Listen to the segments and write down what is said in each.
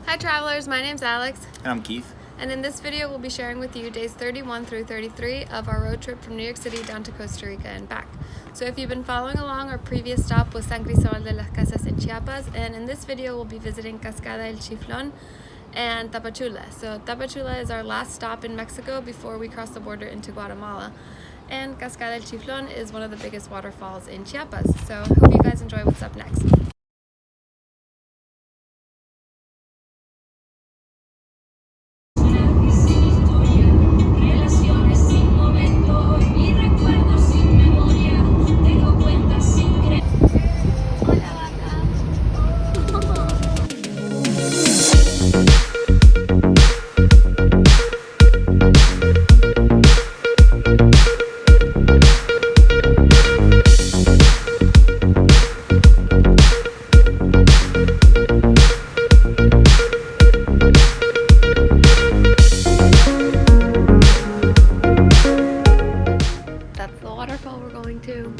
Hi travelers, my name's Alex. And I'm Keith. And in this video we'll be sharing with you days 31 through 33 of our road trip from New York City down to Costa Rica and back. So if you've been following along, our previous stop was San Cristobal de las Casas in Chiapas, and in this video we'll be visiting Cascada El Chiflon and Tapachula. So Tapachula is our last stop in Mexico before we cross the border into Guatemala. And Cascada El Chiflon is one of the biggest waterfalls in Chiapas. So hope you guys enjoy what's up next. That's the waterfall we're going to.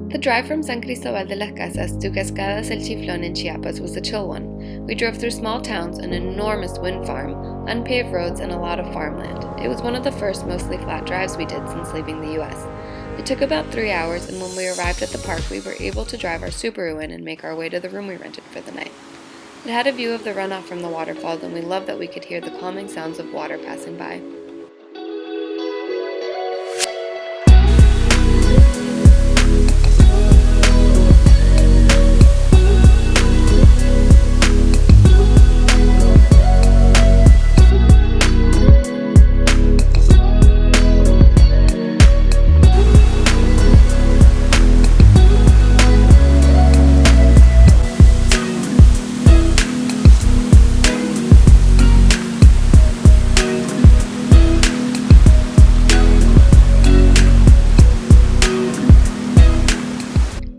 The drive from San Cristobal de las Casas to Cascada El Chiflon in Chiapas was a chill one. We drove through small towns, an enormous wind farm, unpaved roads, and a lot of farmland. It was one of the first mostly flat drives we did since leaving the US. It took about 3 hours, and when we arrived at the park, we were able to drive our Subaru in and make our way to the room we rented for the night. It had a view of the runoff from the waterfalls, and we loved that we could hear the calming sounds of water passing by.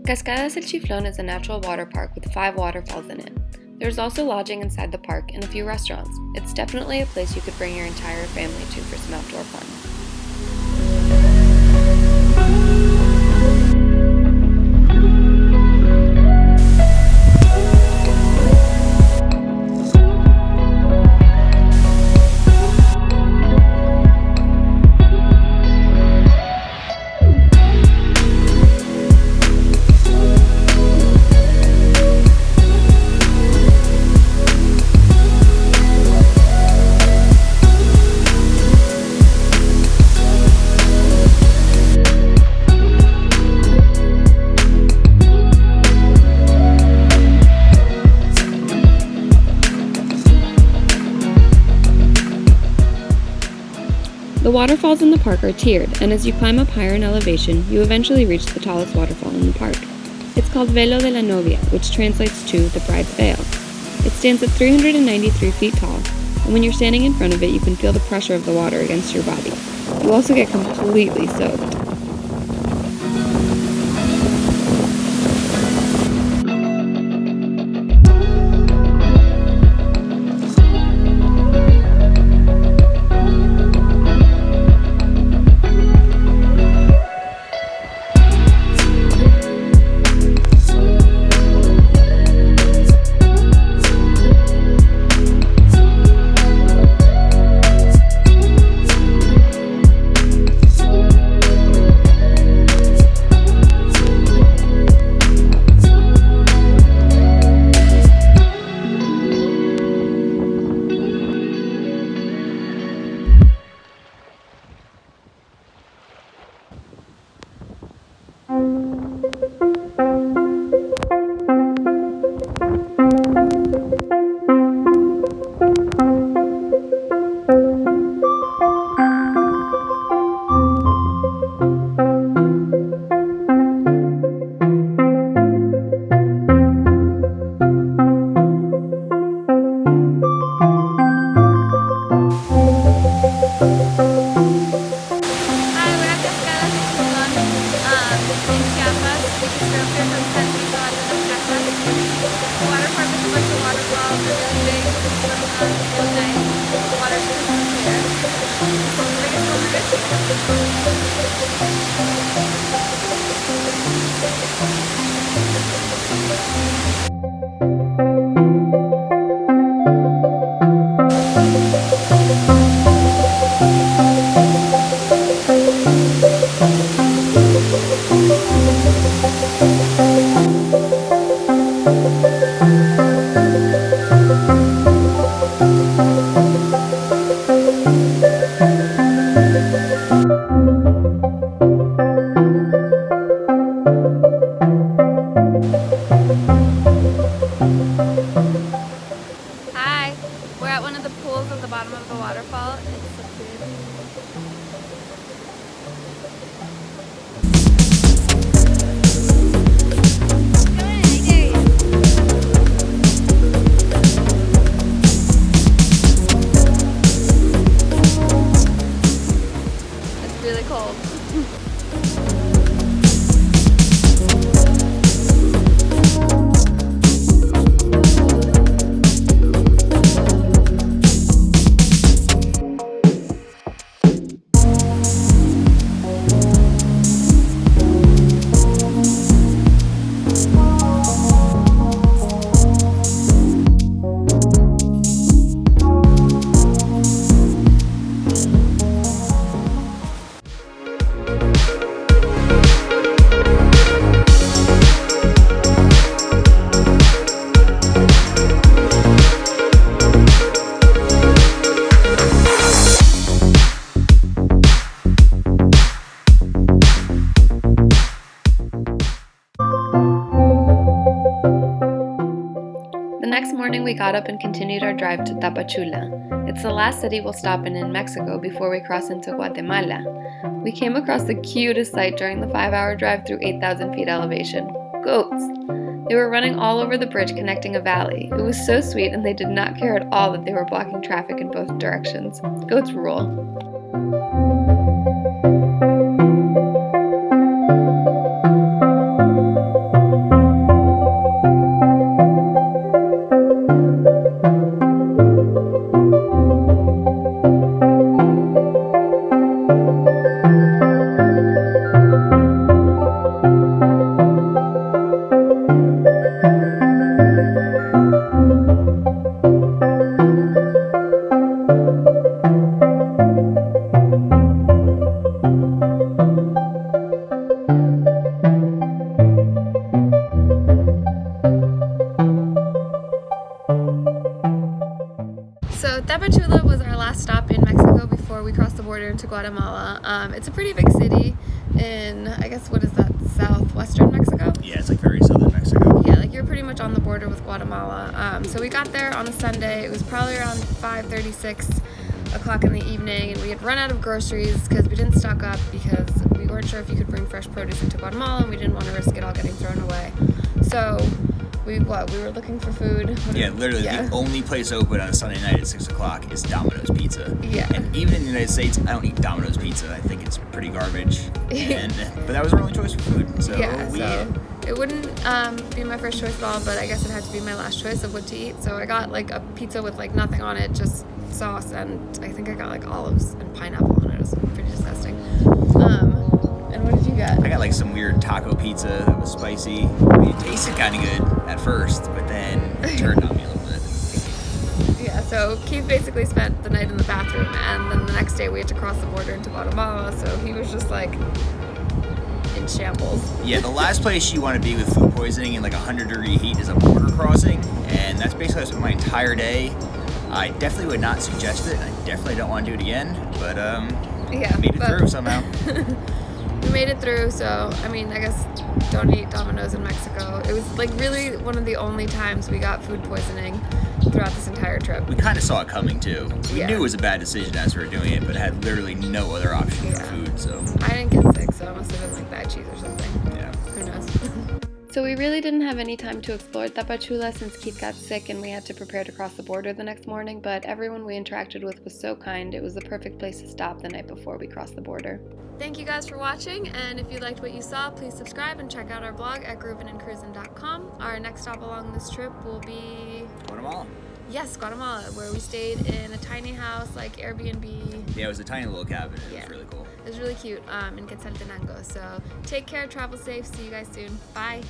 Cascada El Chiflon is a natural water park with 5 waterfalls in it. There's also lodging inside the park and a few restaurants. It's definitely a place you could bring your entire family to for some outdoor fun. The waterfalls in the park are tiered, and as you climb up higher in elevation, you eventually reach the tallest waterfall in the park. It's called Velo de la Novia, which translates to the bride's veil. It stands at 393 feet tall, and when you're standing in front of it, you can feel the pressure of the water against your body. You also get completely soaked. morning, we got up and continued our drive to Tapachula. It's the last city we'll stop in Mexico before we cross into Guatemala. We came across the cutest sight during the 5-hour drive through 8,000 feet elevation. Goats! They were running all over the bridge connecting a valley. It was so sweet, and they did not care at all that they were blocking traffic in both directions. Goats rule. So Tapachula was our last stop in Mexico before we crossed the border into Guatemala. It's a pretty big city in, I guess, what is that, southwestern Mexico? Yeah, it's like very southern Mexico. Yeah, like you're pretty much on the border with Guatemala. So we got there on a Sunday. It was probably around 5:36 o'clock in the evening, and we had run out of groceries because we didn't stock up because we weren't sure if you could bring fresh produce into Guatemala, and we didn't want to risk it all getting thrown away. So we were looking for food. The only place open on a Sunday night at 6 o'clock is Domino's Pizza. Yeah. And even in the United States, I don't eat Domino's Pizza. I think it's pretty garbage. But that was our only choice for food. So it wouldn't be my first choice at all, but I guess it had to be my last choice of what to eat. So I got like a pizza with like nothing on it, just sauce, and I think I got like olives and pineapple on it. It was pretty disgusting. And what did you get? I got like some weird taco pizza that was spicy. I mean, it tasted kind of good at first, but then it turned on me a little bit. Yeah, so Keith basically spent the night in the bathroom, and then the next day we had to cross the border into Guatemala, so he was just like in shambles. Yeah, the last place you want to be with food poisoning in like 100-degree heat is a border crossing, and that's basically how I spent my entire day. I definitely would not suggest it. I definitely don't want to do it again, but made it through somehow. We made it through, so I mean, I guess don't eat Domino's in Mexico. It was like really one of the only times we got food poisoning throughout this entire trip. We kind of saw it coming too. We knew it was a bad decision as we were doing it, but had literally no other option for food. So I didn't get sick, so it must have been like bad cheese or something. Yeah. Who knows? So we really didn't have any time to explore Tapachula since Keith got sick and we had to prepare to cross the border the next morning, but everyone we interacted with was so kind. It was the perfect place to stop the night before we crossed the border. Thank you guys for watching, and if you liked what you saw, please subscribe and check out our blog at groovinandcruisin.com. Our next stop along this trip will be Guatemala. Yes, Guatemala, where we stayed in a tiny house, like Airbnb. Yeah, it was a tiny little cabin. It was really cool. It was really cute in Quetzaltenango. So take care, travel safe. See you guys soon. Bye.